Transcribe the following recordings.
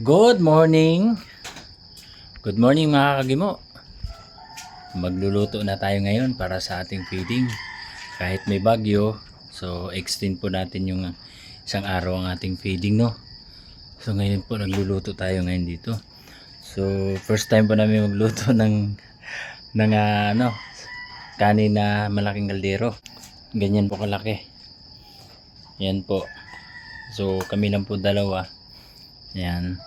Good morning! Good morning mga kagimo. Magluluto na tayo ngayon para sa ating feeding. Kahit may bagyo, so extend po natin yung isang araw ang ating feeding, no? So ngayon po nagluluto tayo ngayon dito. So first time po namin magluto ng kanin na malaking kaldero. Ganyan po kalaki. Yan po. So kami lang po dalawa. Yan.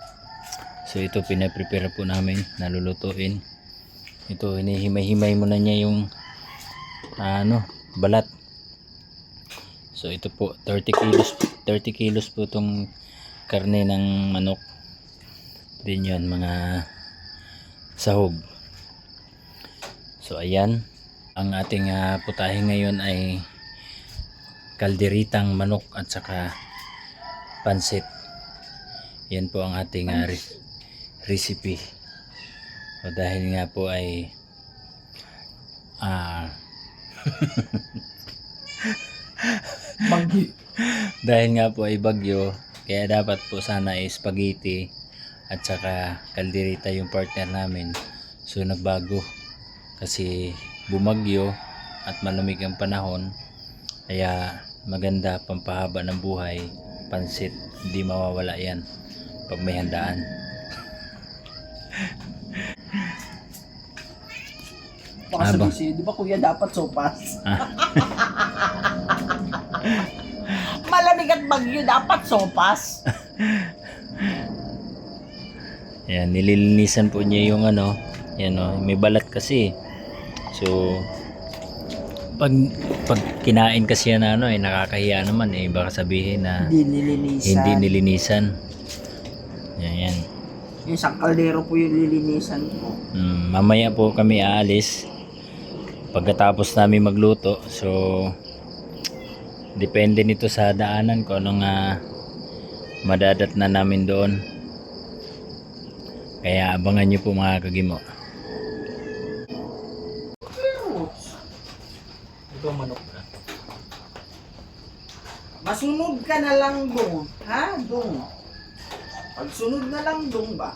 So ito pinaprepare po namin, nalulutuin. Ito hinihimay-himay muna niya yung balat. So ito po 30 kilos po itong karne ng manok. Din yun mga sahog. So ayan, ang ating putahe ngayon ay kalderitang manok at saka pansit. Yan po ang ating recipe. O dahil nga po ay bagyo. Dahil nga po ay bagyo, kaya dapat po sana ay spaghetti at saka kalderita yung partner namin. So nagbago kasi bumagyo at malamig ang panahon, kaya maganda pampahaba ng buhay, pansit, hindi mawawala yan pag may handaan. Baka sabihin siya, di ba kuya dapat sopas? Malamig at bagyo, dapat sopas. Yan, nililinisan po niya yung yan may balat kasi. So pag kinain kasi yan nakakahiya naman baka sabihin na hindi nilinisan. Yan. Yung isang kaldero po yung lilinisan po. Mamaya po kami aalis pagkatapos namin magluto. So depende nito sa daanan ko anong madadat na namin doon. Kaya abangan nyo po mga kagimo. Ito manok na. Masunod ka na lang dong. Ha? Dong. Pagsunod na lang dong ba?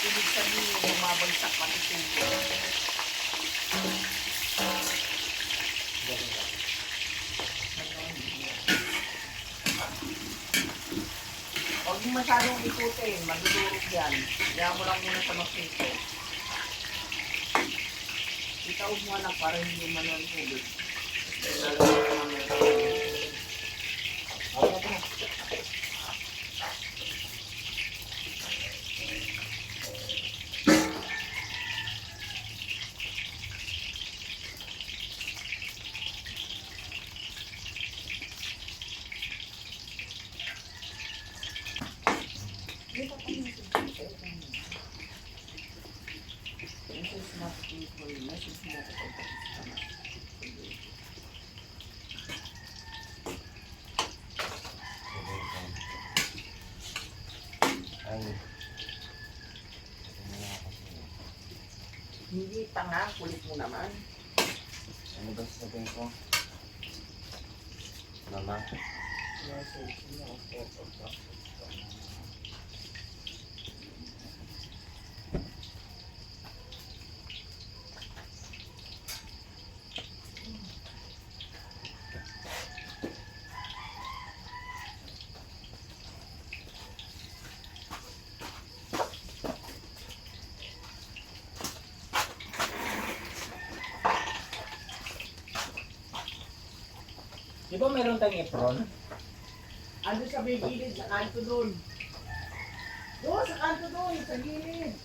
Ibig sabihin, bumabagsak pati tubo. Huwag mo masyadong ikutin, madudurog yan. Kaya mo lang muna sa masito. Itaog mo na para hindi man ang tubig. Hindi tanga, kulit mo naman. Ano ba sasabihin ko? Mama? Di ba meron tayong apron? Ando sa may gilid, sa kanto doon. Doon, sa kanto doon, sa gilid.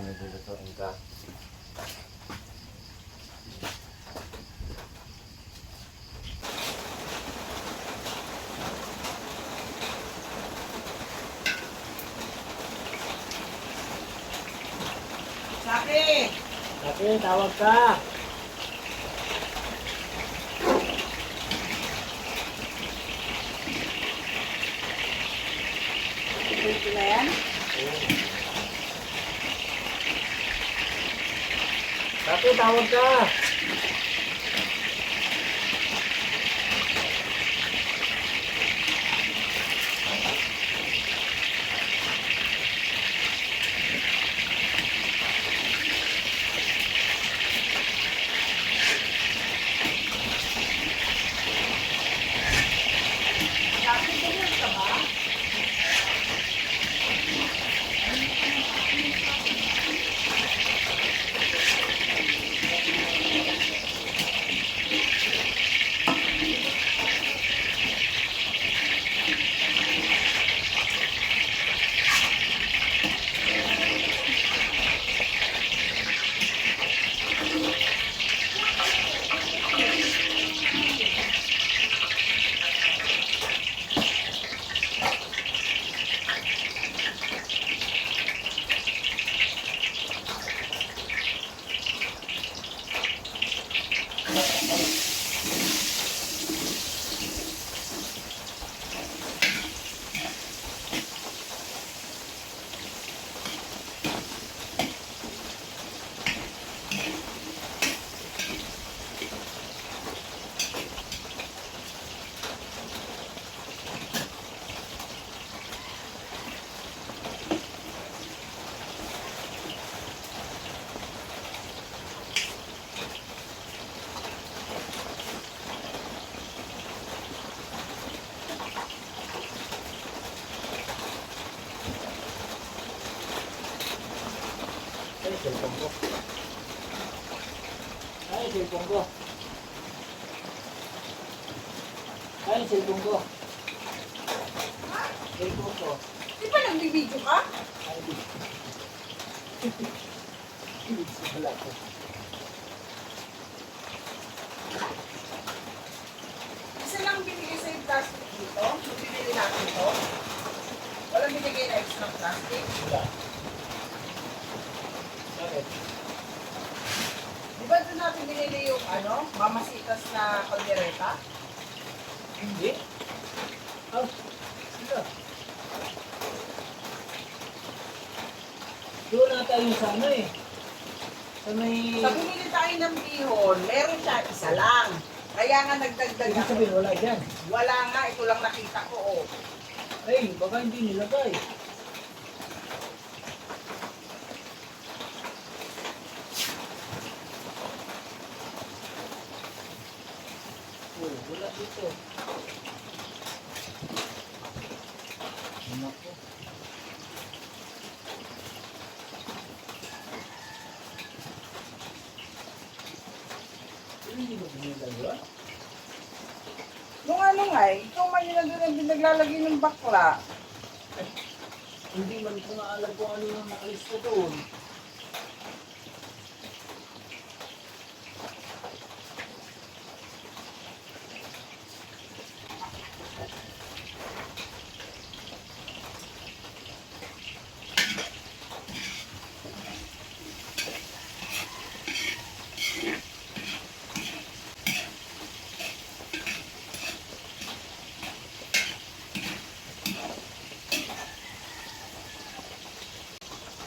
Kung naglulutuin ka. Saki! Ate, tawag ka. Ito na yan? Ate, tawag ka. Saki, ganyan ka ba? Ay, cellphone ko. Ay, cellphone ko. Ay, cellphone ko. Cellphone ko. Di ba nagbibideo ka? Ay, di. Wala ko. Isa lang binigay sa yung plastic dito. Yung binili natin to. Walang binigay na extra plastic. Wala. Bakit? Di ba doon natin binili yung mamasitas na kaldereta? Hindi. Oh, sila. Doon na tayo sa ano eh. Sa may... Sa bumili tayo ng bihon, meron siya isa lang. Kaya nga nagdagdag Ibig ako. sabihin, wala dyan. Wala nga, ito lang nakita ko. Oh. Ay, baka hindi nilagay. Oh, wala dito. Nako. Hindi mo binigay yun? Nung ano nga eh, ikaw man yun na doon naglalagay ng bakla. Hindi man ko nga alam kung ano yung nakalista doon.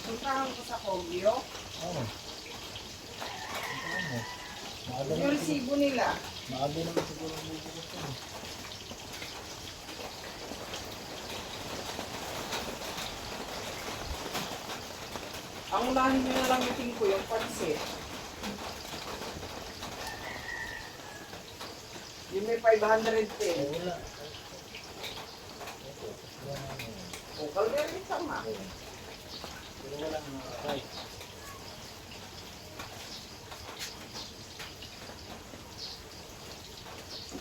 Puntahan ko sa Kogyo. Oo. Ano? Maaga Yung naman siguro. resibo nila. Maaga naman siguro ang bubukas ko. Ang unahin nyo na lang yung ko yung pansit. Yung may 500 din. Wala. O, kaldereta nga. Pero wala nga nakakay.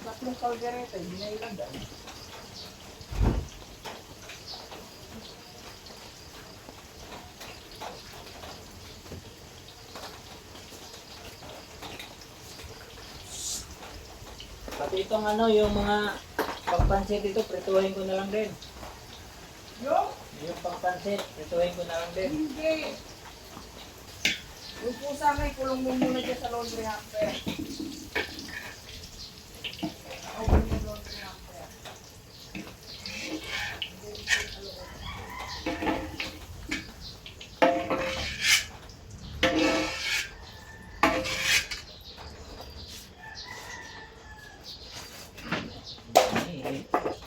Tatlong kaldereta, hindi na ilagay. Pati itong ano, yung mga pagpansit dito, prituhin ko na lang din. Yung pagpansit, prituhin ko na lang din. Hindi. Yung pusa nga, ikulong mo muna dyan sa laundry hamper. Open yung laundry hamper.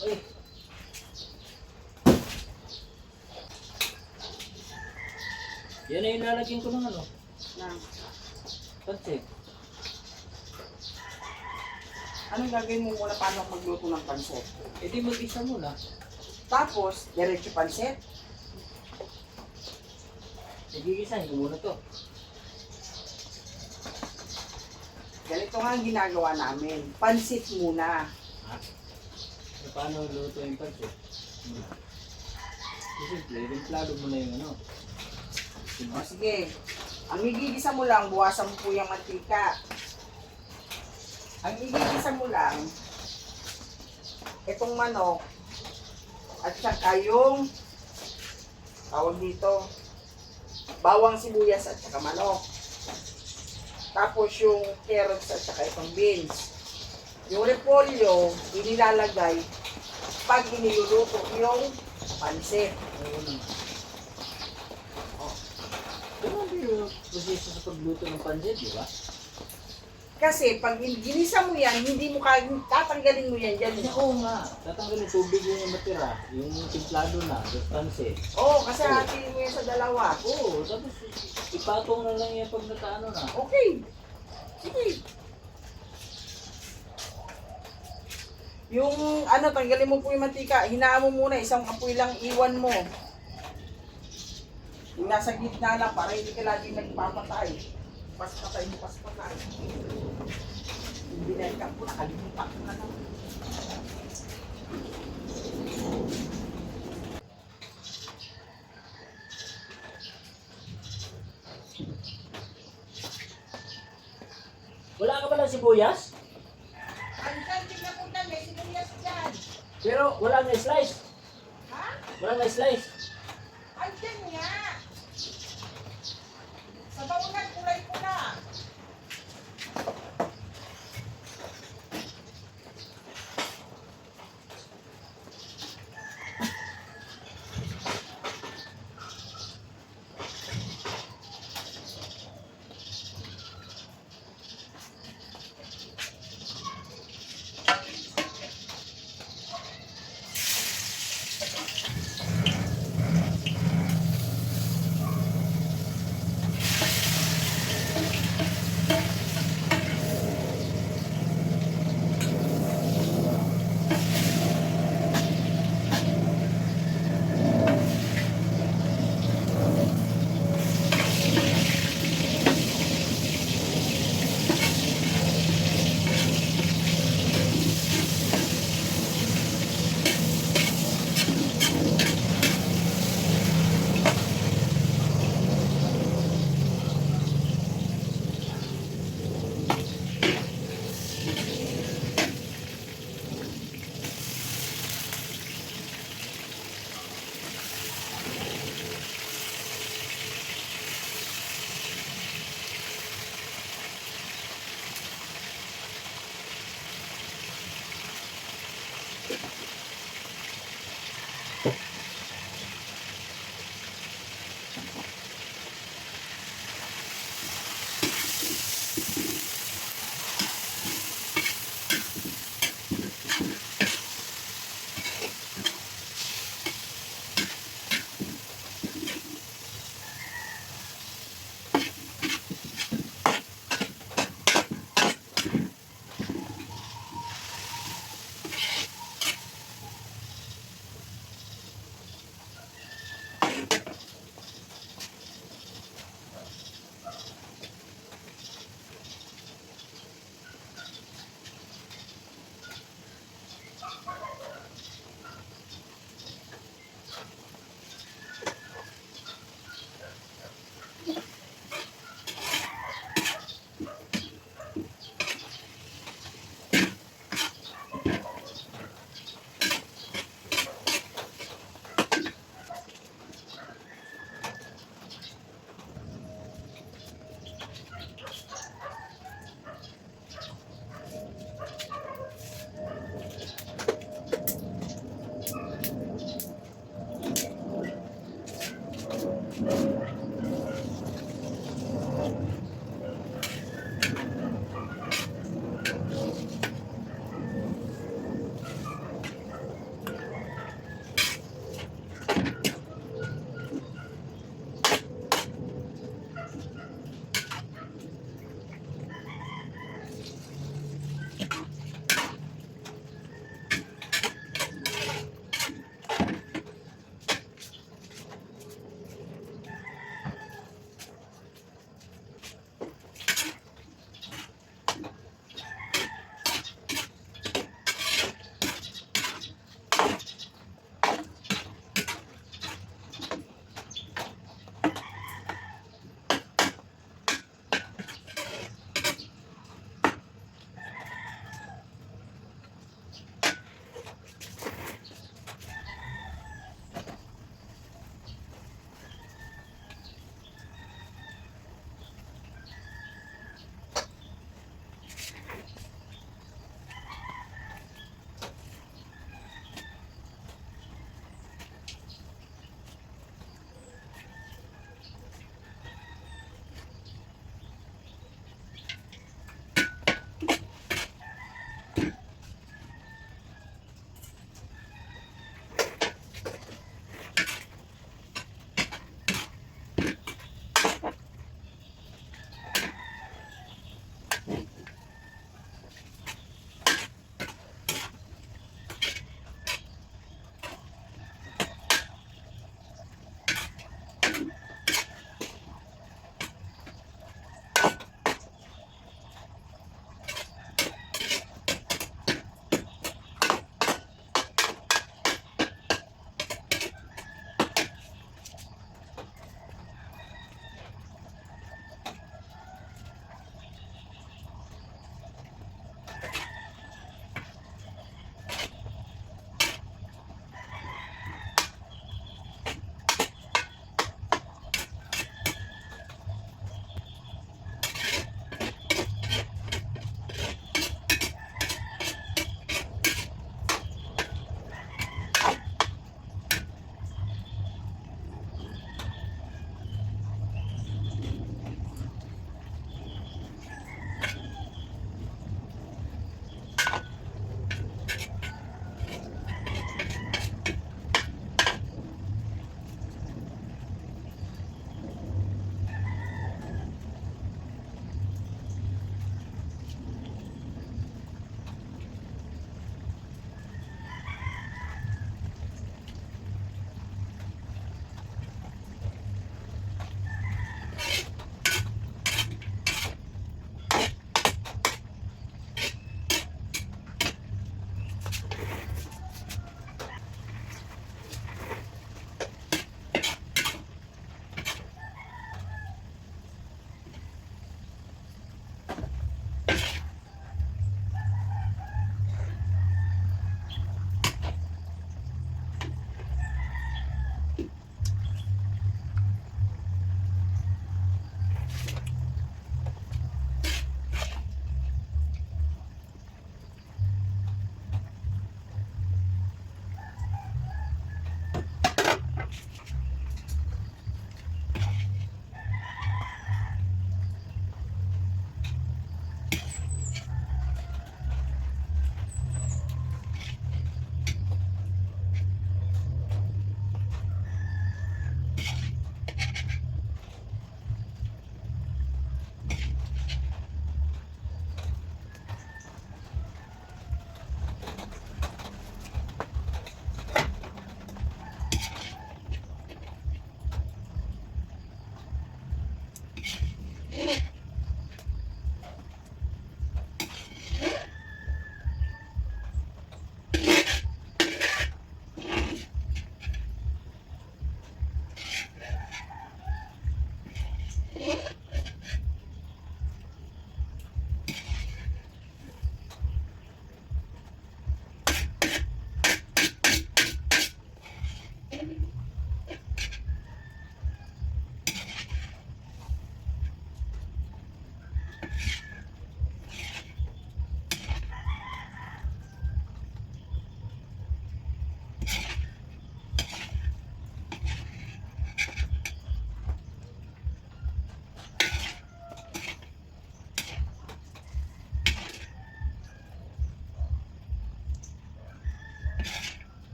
Uy. Yan ay lalagyan ko ng ano, Na. pansit. Anong gagawin mo muna paano magluto ng pansit? E di mag-isa muna. Tapos, diretso pansit. Nagigisahin ko muna to. Ganito nga ang ginagawa namin. Pansit muna. Ha? E paano luto yung pansit? Simple, rimplado mo na yung ano. O sige. Ang igigisa mo lang, buwasan mo po yung mantika. Ang igigisa mo lang, itong manok, at saka yung, tawag dito, bawang sibuyas at saka manok. Tapos yung carrots at saka itong beans. Yung repolyo, inilalagay pag iniluluto yung pansit. Ganun din yung proseso sa pagluto ng pansit, di ba? Kasi pag ginisa mo yan, hindi mo tatanggalin mo yan dyan. Oo nga. Tatanggalin tubig yung matira. Yung timplado na, yung pansit. Oo, kasi hatiin mo yan sa dalawa. Oo, tapos ipatong na lang yan pag nakaano na. Okay. Sige. Yung ano, tanggalin mo po yung mantika. Hinaan mo muna, isang apoy lang iwan mo. Yung nasa gitna lang para hindi ka laging nagpapatay. Paspatay mo, paspatay. Yung binaykan ko, nakalimutan ko na lang. Wala ka ba ng sibuyas? Ang kanting na punta, may sinuyas dyan. Pero wala na slice. Ha? Wala na slice. Andyan nga. Sa baunan, kulay ko na.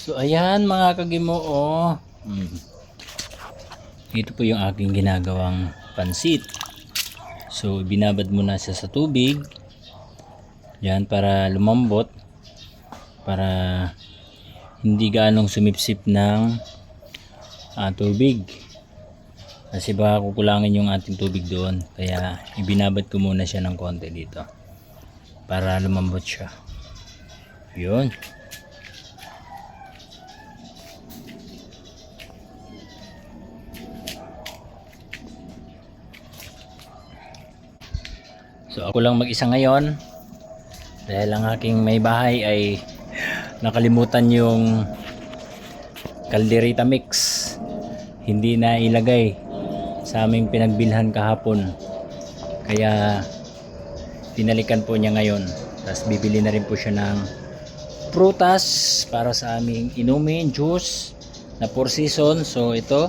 So ayan mga kagimoo. Ito po yung aking ginagawang pansit. So binabad muna siya sa tubig. Yan para lumambot. Para hindi gaanong sumipsip ng tubig. Kasi baka kukulangin yung ating tubig doon. Kaya ibinabad ko muna siya ng konti dito. Para lumambot siya. Yun. So ako lang mag-isa ngayon. Dahil ang aking may bahay ay nakalimutan yung kaldereta mix. Hindi na ilagay sa aming pinagbilhan kahapon. Kaya pinalikan po niya ngayon. Tapos bibili na rin po siya ng prutas para sa aming inumin, juice na 4 season. So ito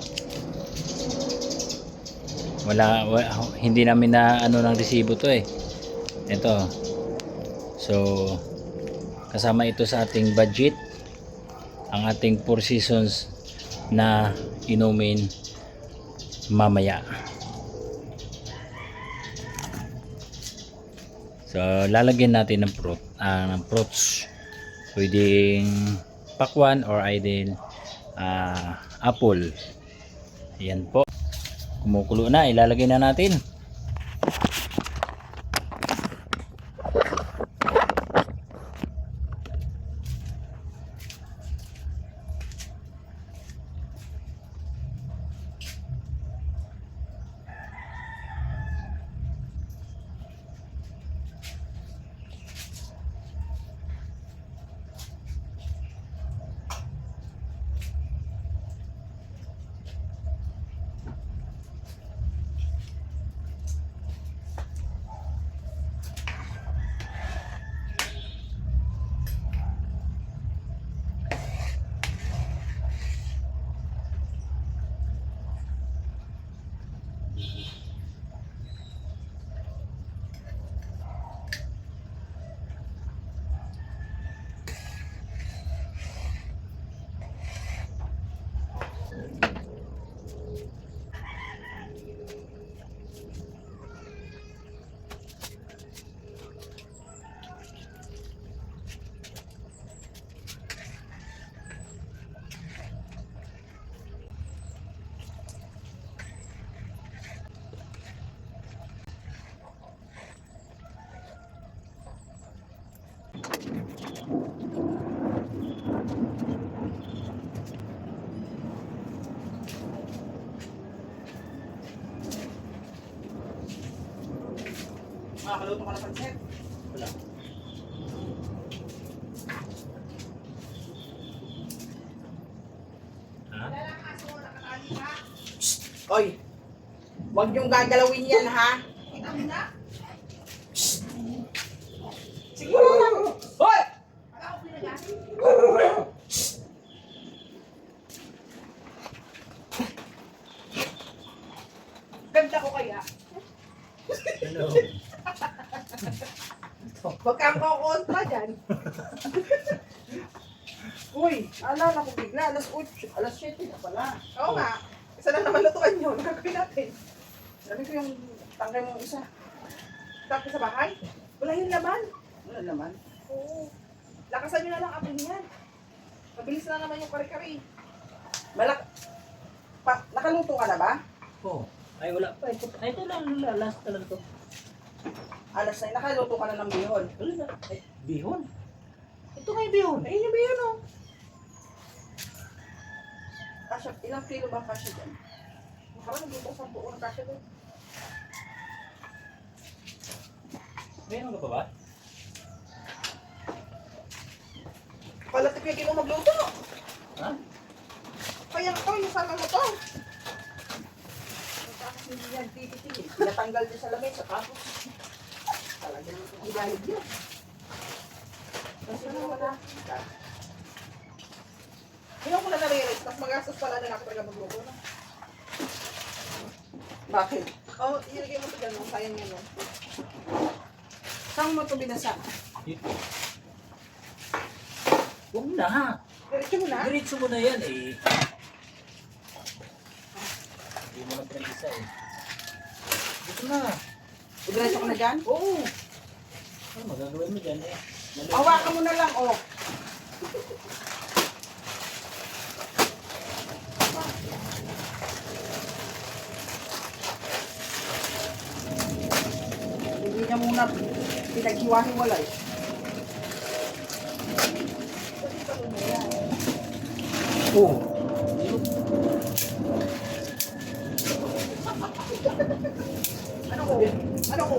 hindi namin na ano ng resibo to eh. Ito. So kasama ito sa ating budget. Ang ating 4 seasons na inumin mamaya. So lalagyan natin ng fruits. Pwedeng pakwan or ideal apple. Ayan po. Kumukulo na, ilalagay na natin. Makakaluto ka na pansit. Wala. Oy, huwag niyong gagalawin yan, ha? Siguro lang. Hoy! Ganda ko kaya. Hello. Huwag kang kukontra dyan. Uy, alala ko bigla. Alas 8, alas 7 na pala. Oo nga. Isa na naman lutuan yun. Gagawin natin. Sabi ko yung tangkay mong isa. Tapos sa bahay. Wala yung laman. Wala laman? Oo. Lakasan nyo na lang ako niyan. Mabilis na naman yung kare-kare. Nakaluto ka na ba? Oh, ay wala pa. Ito lang, last na lang to. Alas 9, nakaluto ka na ng bihon. Wala na. Ay, bihon. Ito nga yung bihon. Ayun yung bihon, oh. Kasya, ilang kilo ba kasya dyan? Parang nagluto sa buo ng kasya dyan. Meron ka pa ba? Pala tipigil mo magluto. Ha? Kaya ako, yung sama mo to. Tapos hindi yan titigil. Natanggal niya sa lamay, sa tapos. Talaga naman ang ilahid yun. Kasi naman na. Hindi ko na na-realize, mas magastos pala na ako talaga magluto. No? Bakit? Oh, ilagay mo ito gano'n, sayang yan. No? Saan mo ito binasa? Dito. Huwag na. Diretso mo na. Diretso mo na yan eh. Hindi mo na pinag-isa eh. Dito na. Diretso ka na dyan? Oo. Ano magagawin mo dyan eh? Hawakan mo na lang, oh. Hindi niya muna pinaghiwa-hiwalay. Oo. Ano ko? Ano ko?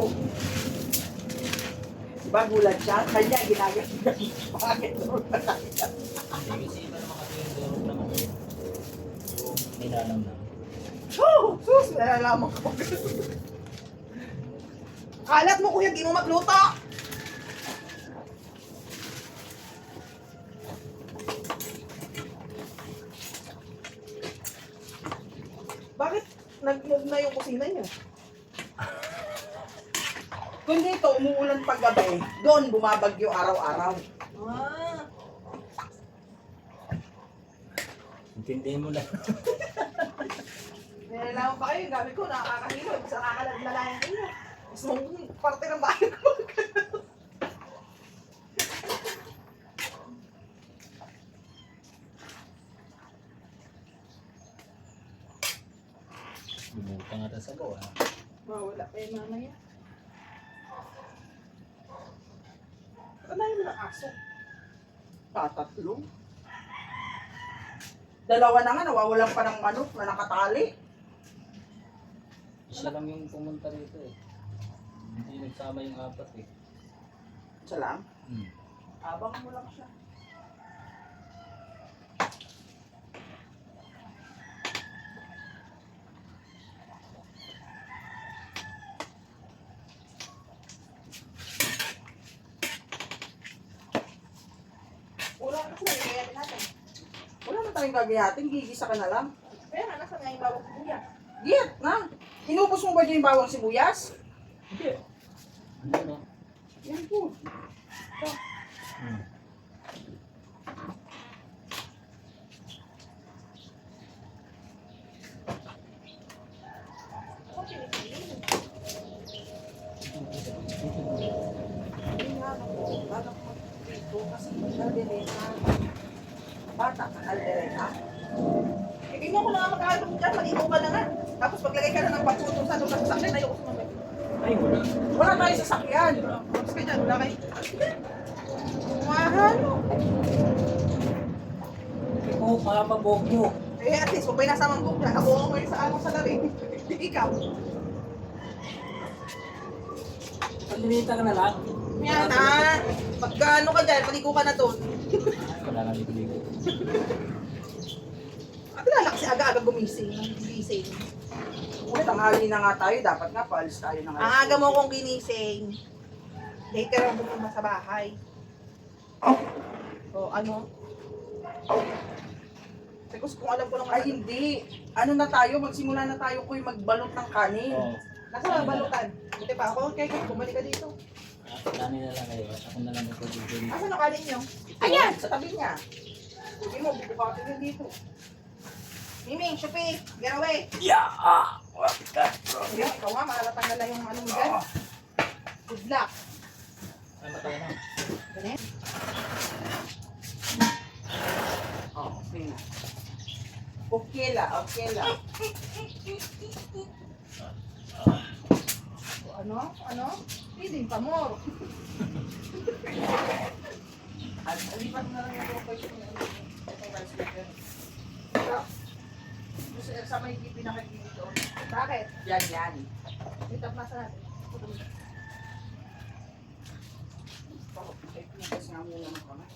Diba gulat siya? Kanya ginagawa. Bakit doon pa tayo? Hindi kasi iba naman kasi yung durog naman eh. Yung nilalam na. Oh, sus! Nalalaman ko. Kalat mo kuya, di mo magluto! Bakit nag-move na yung kusina niyo? Kung dito, umuulan pag gabi, doon bumabagyo araw-araw. Ah. Intindihin mo lang. Nilalaman pa kayo, yung gamit ko, nakakahilo. Sa kakalag-malayan kayo. Gusto mong parte ng bahay ko. Bumutang ata sa gawa. Mawala pa yung mamaya. Kanayin mo ng aso. Tatatlo. Dalawa na nga, nawawalan pa ng manok na nakatali. Isa lang yung pumunta rito eh. Hindi nagsama yung apat eh. Isa lang. Hmm. Abang mo lang siya. Wala na sila, gagayatin natin. Wala na tayong gagayatin, gigisa ka na lang. Kaya nga, nasa nga yung bawang sibuyas. Giyat na. Inubos mo ba dyan yung bawang sibuyas? Hindi. Ano no? Yan po. Hmm. Bata ka, kaldereta. Hindi mo ko na nga magkakalong dyan, maligo ka na nga. Tapos paglagay ka na ng pagputo sa doon sa sasakyan, ayoko sumabay. Ay, wala. Wala tayo sasakyan. Tapos ka dyan, wala kayo. Mahalo. Ikaw, mga mabogyo. Eh, at least, huwag may nasa mambog dyan. Ako ngayon sa ano sa labi. Hindi ikaw. Pagdinita ka na lang. Yan na. Pagkano ka dyan, maligo ka na doon. Ay, wala nang ligo-ligo. At nalak si aga-aga gumising. Gumising. Kung tanghali na nga tayo, dapat nga paalis tayo ng Ang aga mo kong ginising. Later ang bumama sa bahay. O ano? Kasi kung alam ko lang, ay hindi. Ano na tayo, magsimula na tayo ko yung magbalot ng kanin. Oo. Nasa mga balutan. Buti pa ako. Kaya bumalik ka dito. Kanin na lang kayo. Ako na lang magpapagdito. Asan ang kanin nyo? Ayan, sa tabi niya. Hindi mo, bubukatin yun dito. Miming, Shupi, get away. Yeah! Hindi, ikaw nga, mahalatang na lang yung ano mo dyan. Good luck. Ay, matay na. Ganyan. Oh, okay na. Okay la, okay la. O, ano? Ano? Feeding pa more. At alipat na lang yung okay ko. Itong rice cooker. Gusto sa may pinakagili doon. Bakit? Yan, yan. Itap nasa natin. Ay, pinugas nga muna ng kamay.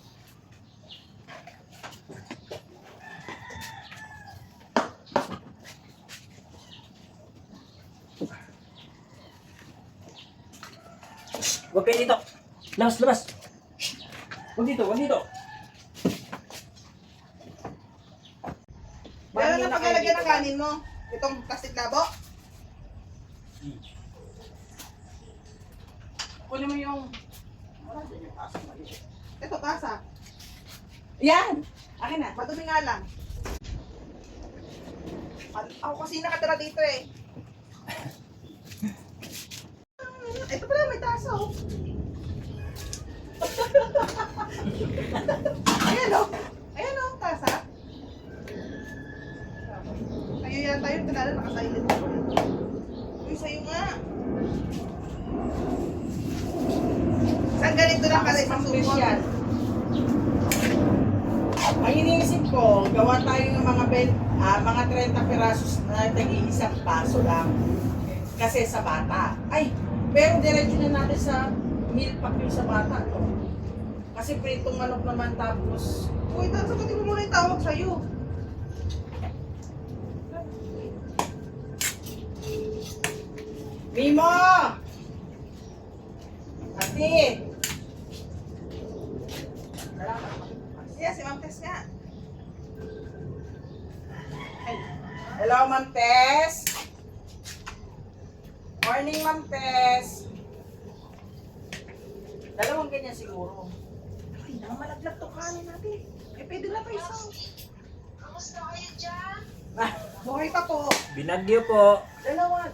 Huwag kayo dito! Labas, labas! Huwag dito, huwag dito! Meron Mano na na paglalagyan kayo ng dito, kanin mo. Itong plastic labo. Kunin mo yung... Wala dyan yung taso maliit. Ito, tasa. Yan! Akin na, madumi nga lang. Ako kasi nakatira dito eh. Ito pala, may tasa oh. Ayan oh. Ayan oh, tasa. Sa'yo yata yun, kanala nakasilent ako. Uy, sa'yo nga. Saan ganito lang kasi masukot? Ang iniisip ko, gawa tayo ng mga 30 pirasos na tag-iisang paso lang. Kasi sa bata. Ay, pero diretso na natin sa meal pack yung sa bata. No? Kasi pritong manok naman tapos... Uy, sagutin mo muna yung tawag sa'yo. Mimo! Ate! Siya, si Ma'am Tess nga. Hello, Ma'am Tess. Morning, Ma'am Tess. Dalawang ganyan siguro. Ay, malaglag to kanin natin. Eh, pwede na pa isang. Kamusta kayo dyan? Buhay pa po. Binagyo po. Dalawa.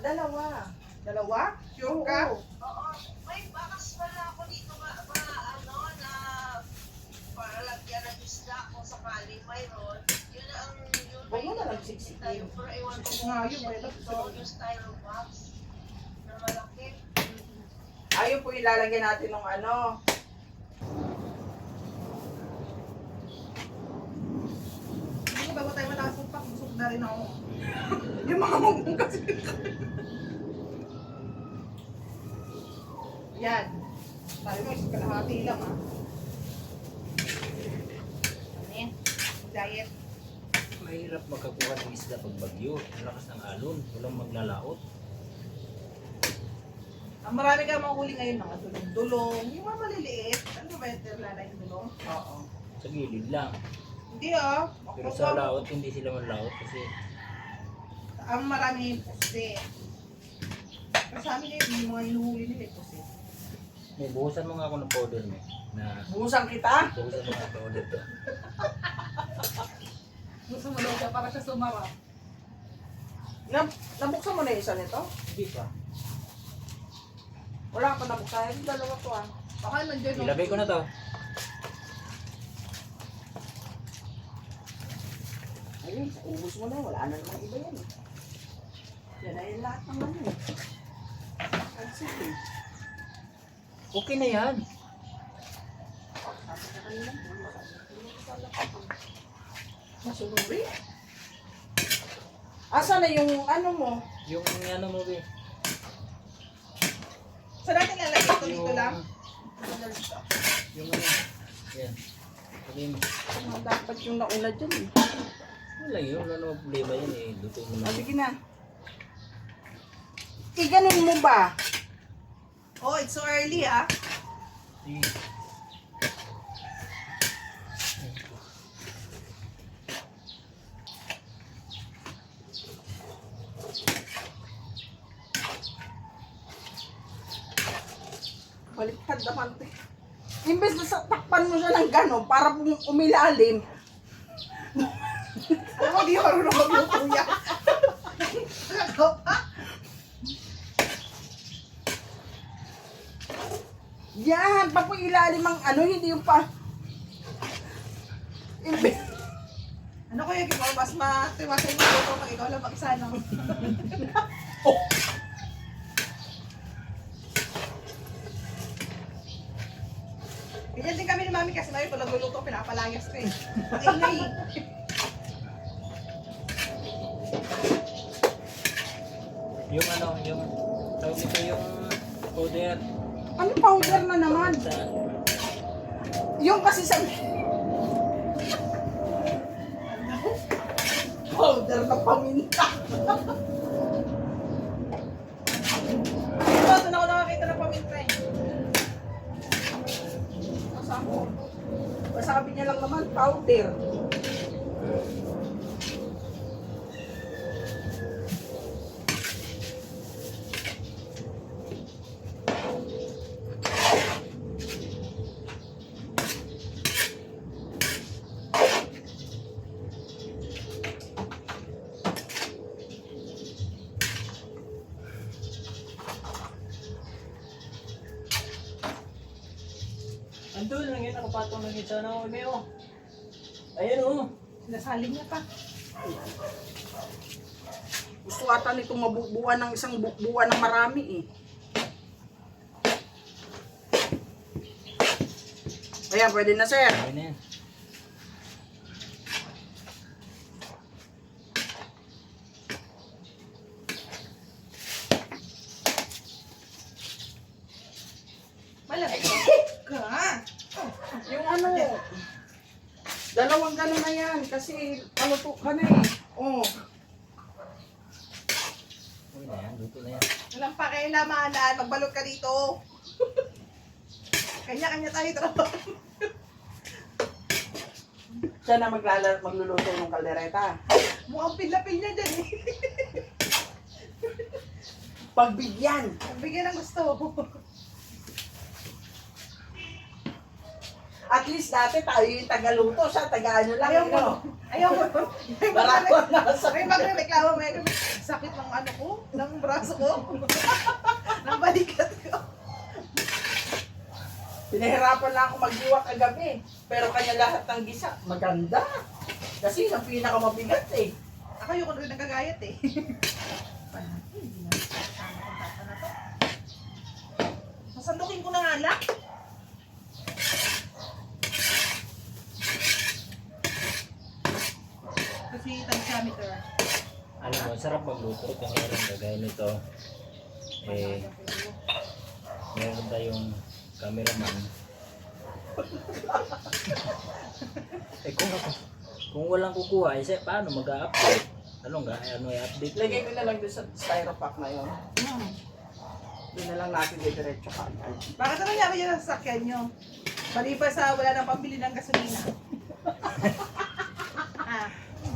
Dalawa? Sure ka? Oo. May bakas pala ako dito ano, na palagyan ng isda kung sakali mayroon. Yun ang yun. Huwag mo na lang siksik Tayo, yun. pero ewan ko Nga yun, may ito, laptop. yung styrobox na malaki. Ayun po ilalagyan natin ng ano. Hindi bago tayo matapos busog na rin ako. Yung mga mungkong kasi. Yan. Sabi mo, isang kalahati lang ah. Ano yan? Diet. Mahirap makakuha ng isda pag bagyo. Ang lakas ng alon. Walang maglalaot. Ang marami ka mahuli ngayon mga dulong-dulong. Yung mga maliliit. Ano ba yung terlala yung dulong? Oo. Sa gilid lang. Hindi ah. Pero sa laot, hindi sila manlaot kasi Ang marami yung pusi. Pero sa amin ngayon, yung mga hinuhuli nila yung pusi. may buhusan mo nga ako ng powder mo. Na Buhusan kita? buhusan mo nga ng powder to. Gusto mo daw siya para siya sumara. Nabuksan mo na yung isa nito? Hindi pa. Wala ka pa nabuksan. Yung dalawa to ah. Baka nandiyan no? Ilagay ko na to. Ayun, sa ubos mo na. Wala na naman iba yan eh. Yan na yung lahat ng ano eh. Ang sige. Okay na yan. Sabi ka kanina. Masururi. Asa na yung ano mo? Yung ano mo be. Sa natin lalagay ito dito Yung lang? yung ano. Yan. Sabihin mo. Dapat yung nauna dyan eh. Wala yun. Wala naman problema yan eh. Luto mo na. Sige na. Iganon mo ba? Oh, it's so early ah. Sige. Baliktad naman ito. Imbes na sa takpan mo siya ng gano'n para umilalim. Alam mo, di ako marunong magluto yan. Yan, pag po ilalim ang ano, hindi yung pa. Imbes. Ano ko yung ikaw, mas matiwasay mo ito pag ikaw lang mag-isa lang. Ganyan din kami ni Mami kasi Mami pag nagluluto, pinapalayas ko eh. Ingay. Yung ano, yung tawag nito yung powder. Ano powder na naman? Sa Yung kasi sa... Powder na paminta. Ito, doon ako nakakita ng paminta eh. Kasama ko. Sabi niya lang naman, powder. Andun lang yun, nakapatong lang yun sa ano, Meo. Ayun oh. Sinasaling niya pa. Gusto ata nitong mabubuan ng isang buwan ng marami eh. Ayan, pwede na sir. Ayun na yan. Malamig ka. Yung ano, dalawang gano'n na yan kasi paluto ka na eh. Oh, Ayun na yan, luto na yan. Walang pakialamanan. Magbalot ka dito. Kanya-kanya tayo ito. siya na magluluto ng kaldereta. Mukhang pila-pil niya dyan eh. Pagbigyan. Bigyan ng gusto. At least dati tayo yung tagaluto, siya taga-ano lang. Ayaw mo. Ano? Ayaw mo. Barato na sa May magreklamo, may sakit ng ano ko, ng braso ko, ng balikat ko. Pinahirapan na ako magdiwa kagabi. Pero kanya lahat ng gisa, maganda. Kasi yung pinakamabigat eh. Ako yung rin nagagayat eh. Sasandukin ko na nga lang. Kasi tag-diameter. Alam mo, sarap magluto kung meron kagaya nito. Eh, meron tayong cameraman. Eh kung walang kukuha, eh paano mag-update? Ano i-update? Lagay ko na lang doon sa styropack na yun. Doon na lang natin diretso ka. Bakit naman yaman yung sasakyan nyo? Malipas sa wala nang pambili ng gasolina. Ah,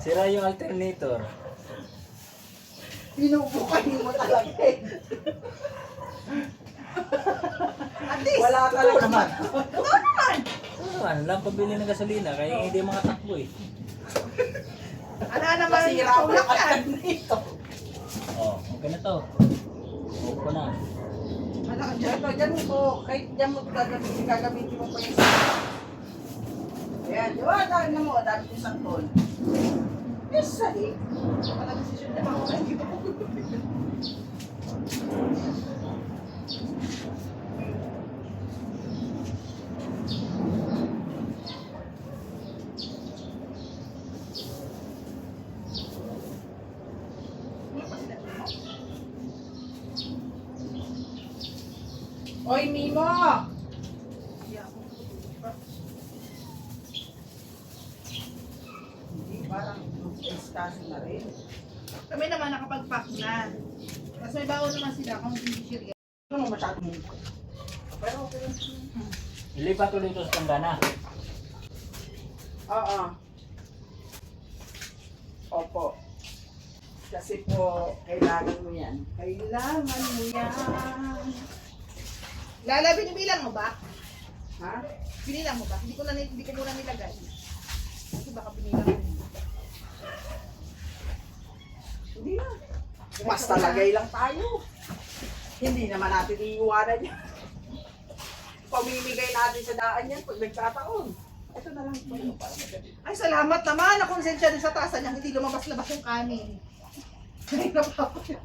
Sira yung alternator. Pinubukahin mo talaga eh. at least, Wala talaga naman. totoo naman. Ano naman, lang pabili ng gasolina, kaya hindi mga takbo eh. Ano naman Masira mo tulak ang yan. alternator. Oh, okay na to. Okay ko na. Ano ka dyan? Ito, dyan mo, kahit dyan mo gagamitin mo pa yung sa... Ayan, di ba? Dahil na mo, dahil yung santol. Yes, sali. Wala desisyon na ako. Oy, Mimo! Hindi, parang discussion na rin. Kami naman nakapag-pack na. Mas may baon naman sila kung hindi share. Ano mo masyadong pero okay lang. Ilipat ulit ito sa tanggana. Oo. Opo. Kasi po, kailangan mo yan. Kailangan mo yan. Lala, binibilang mo ba? Ha? Binilang mo ba? Hindi ko muna nilagay. Kasi baka binilang mo. Hindi na. Basta lagay lang tayo. Hindi naman natin iiwanan yan. Pamimigay natin sa daan yan pag nagkataon. Ito na lang po para magaling. Ay, salamat naman. Nakonsensya din sa tasa niya. Hindi lumabas-labas yung kanin. Ay, napako yun.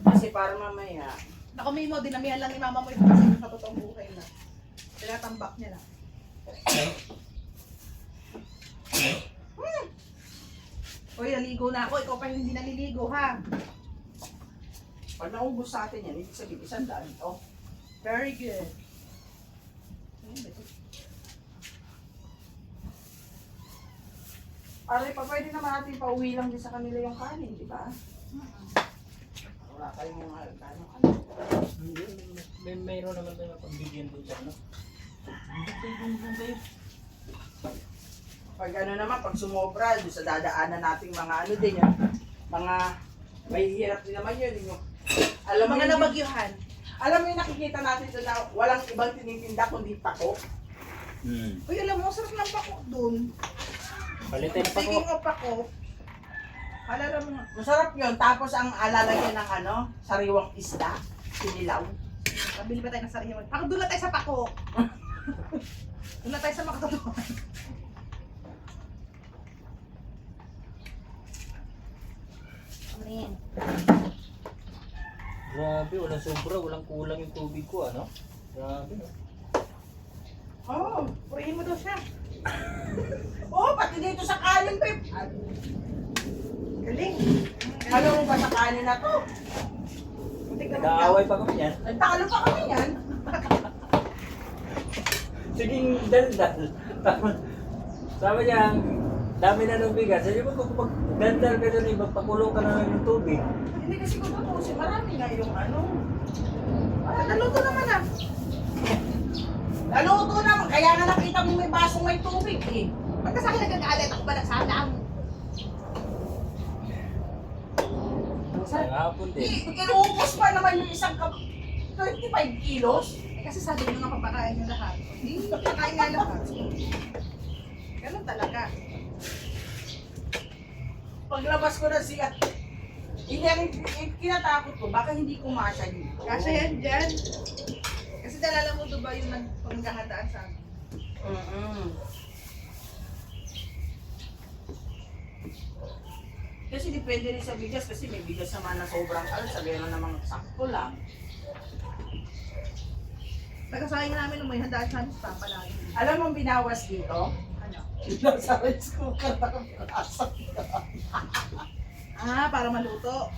Kasi para mamaya, Naku, Mimo, dinamihan lang ni mama mo ito kasi sa totoong buhay na. Tinatambak niya lang. Uy, naligo na ako. Ikaw pa yung hindi naliligo, ha? pag naubos sa atin yan, ibig sabihin, 100 ito. Very good. Aray pa, pwede naman natin pauwi lang din sa kanila yung kanin, di ba? Wala kayong mga ano. Mayroon naman tayo pagbigyan doon sa ano. Hindi tayo doon kayo. Pag ano naman, pag sumobra, doon sa dadaanan nating mga ano din yan, mga may hirap din naman yun. Yung, alam mo Mga yung, nabagyuhan. alam mo yung nakikita natin doon na walang ibang tinitinda kundi pako. Uy, alam mo, sarap ng pako dun. Palitin pa ko. Speaking of pako, alala mo nga. Masarap yun. Tapos ang alalagyan ng ano, sariwang isda. Sinilaw. Pabili ba tayo ng sariwan? Pako, doon lang tayo sa pako. Doon lang tayo sa makatulungan. Ano yan? Grabe, walang sobra, walang kulang yung tubig ko, ano? Grabe, no? Oo. Purihin mo daw siya. Oh, pati dito sa kanin, Pep. Galing. Ano mo ba sa kanin na to? Tignan mo. Nag-aaway pa kami yan. Nagtalo pa kami yan. Siging daldal. Sabi niya, dami na ng bigas. Sabi mo, kung daldal ka doon, magpakulo ka na ng tubig. Hindi kasi kung tutusin, marami nga yung ano. Naluto naman ah. Naluto naman, kaya nga nakita mo may basong may tubig eh. Ba't ka sa akin nagkakaalit? Ako ba nagsadang? Sa hapon din. Inuubos pa naman yung isang 25 kilos. Eh, kasi sabi mo nga papakain yung lahat. Hindi, papakain nga lahat. Ganun talaga. Paglabas ko na siya, hindi ang kinatakot ko, baka hindi kumasya dito. Kasi yan dyan. Kasi nalala mo doon ba yung nagpanggahandaan sa amin? Kasi depende rin sa bigas, kasi may bigas naman na sobrang alsa, meron namang sakto lang. Nagkasayang namin nung may handaan sa amin sa palagi. Alam mo ang binawas dito? Ano? Nasa rice cooker na ang lasa. Ah, para maluto.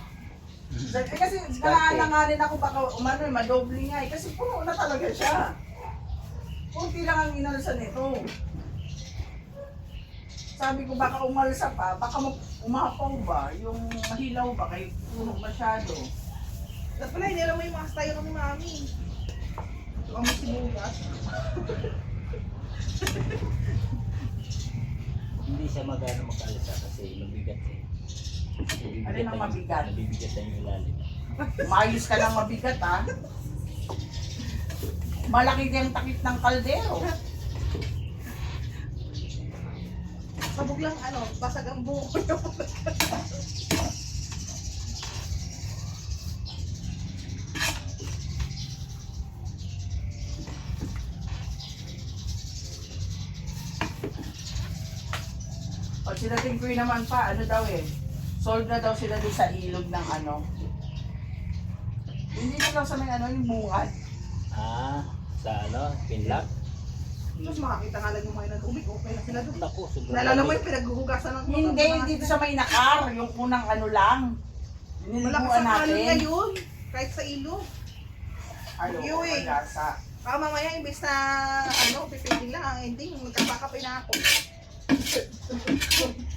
Kasi naalanganin ako baka umano, madoble nga eh. Kasi puno na talaga siya. Kunti lang ang inalsa nito. Sabi ko baka umalsa pa, baka umapaw ba, yung mahilaw ba, kay puno masyado. At pala, hindi alam mo yung mga style ni mami. Ito ang sibuyas. Hindi siya magano makalisa kasi mabigat eh. Alin ang mabigat? Nabibigat na yung ilalim. Maayos ka ng mabigat ha. Malaki yung takip ng kaldero. Sabog lang ano, basag ang buko. O sila Tingkoy naman pa, ano daw eh. Sold na daw sila doon sa ilog ng ano. Hindi na daw sa may ano, yung bungad. Ah, sa ano, pinlock? Tapos makakita nga lang yung mga nag-ubig, okay na sila doon. Naku, sobrang Nalala mo lamig. yung pinaghuhugasan ng Hindi, dito sa may nakar, yung unang ano lang. Malakas Niliguan ang halo niya natin. yun. Kahit sa ilog. Ano, Yun eh. malasa. Ah, mamaya imbes na ano, pipinding lang ang ending, magkapakapin na ako.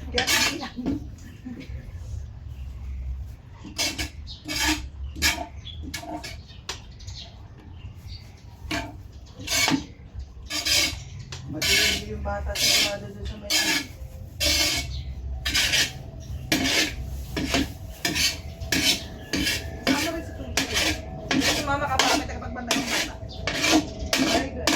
Kaya hindi lang. Matindi yung bata sigurado doon sa may ano. Ano rin sa tubig? Si mama ka para may tagapagbantay ng bata. Very good.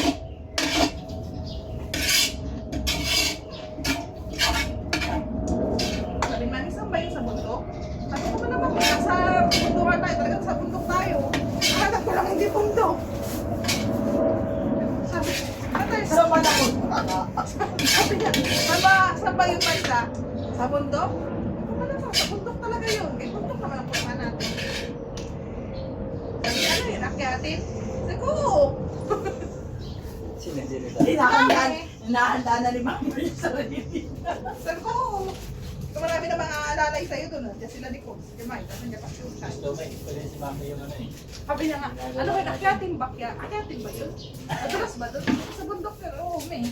Sabi namin, saan ba yun sa bundok? Sabi ko naman, nasa bundukan tayo. Talagang sa bundok tayo. Akala ko lang hindi bundok. Sabi, atay, Sa manakot ka. sabi niya, saan ba yung paisa? Sa bundok? Ako naman, sa bundok talaga yun. Eh, bundok naman ang punta natin. Sabi, ano yun, akyatin? Sabi ko, oo. Sinasalita. Hinahanda na ni Mama yung sarili. Sabi ko, oo. Kung marami na mga alalay sa'yo doon, nandiyan sila ni Coach. Si Mike, kasi nandiyan pa siya. Gusto mo, pwede si mama yung ano eh. Sabi niya nga, ano ba, akyatin ba? Akyatin ba yun? Madalas ba doon? Sa bundok yun, oo, may.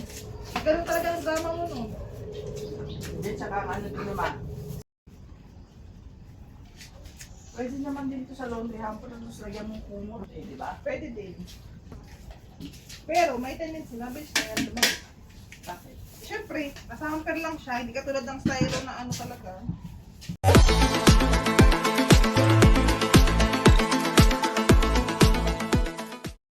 Ganun talaga ang drama mo nun. Hindi, tsaka ang ano din naman. Pwede naman din ito sa laundry hamper, tapos lagyan mong kumot eh, di ba? Pwede din. Pero may tendency na bilis na yan lumabas. Bakit? Siyempre, nasa hamper lang siya, hindi katulad ng styro na ano talaga.